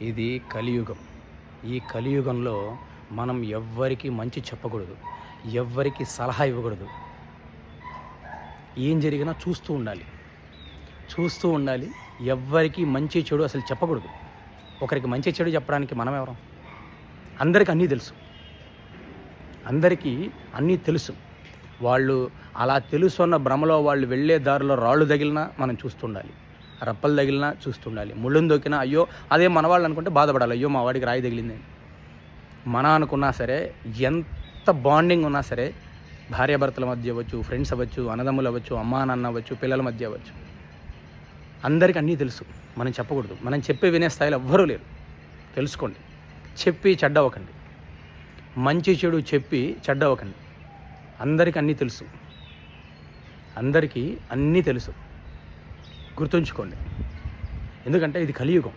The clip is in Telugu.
ఇది కలియుగం. ఈ కలియుగంలో మనం ఎవ్వరికి మంచి చెప్పకూడదు, ఎవ్వరికి సలహా ఇవ్వకూడదు. ఏం జరిగినా చూస్తూ ఉండాలి. ఎవ్వరికి మంచి చెడు అసలు చెప్పకూడదు. ఒకరికి మంచి చెడు చెప్పడానికి మనం ఎవరం? అందరికీ అన్నీ తెలుసు. వాళ్ళు అలా తెలుసు అన్న భ్రమలో వాళ్ళు వెళ్ళే దారిలో రాళ్ళు తగిలినా మనం చూస్తుండాలి, రప్పలు తగిలినా చూస్తుండాలి, ముళ్ళును దొక్కినా అయ్యో అదే మన వాళ్ళు అనుకుంటే బాధపడాలి, అయ్యో మా వాడికి రాయి తగిలింది. మన అనుకున్నా సరే, ఎంత బాండింగ్ ఉన్నా సరే, భార్యాభర్తల మధ్య అవ్వచ్చు, ఫ్రెండ్స్ అవ్వచ్చు, అన్నదమ్ములు అవ్వచ్చు, అమ్మా నాన్న అవ్వచ్చు, పిల్లల మధ్య అవ్వచ్చు, అందరికీ అన్నీ తెలుసు. మనం చెప్పకూడదు. మనం చెప్పే వినే స్థాయిలో ఎవ్వరూ లేరు. తెలుసుకోండి. చెప్పి చెడ్డవకండి. మంచి చెడు చెప్పి చెడ్డవకండి. అందరికీ అన్నీ తెలుసు. గుర్తుంచుకోండి. ఎందుకంటే ఇది కలియుగం.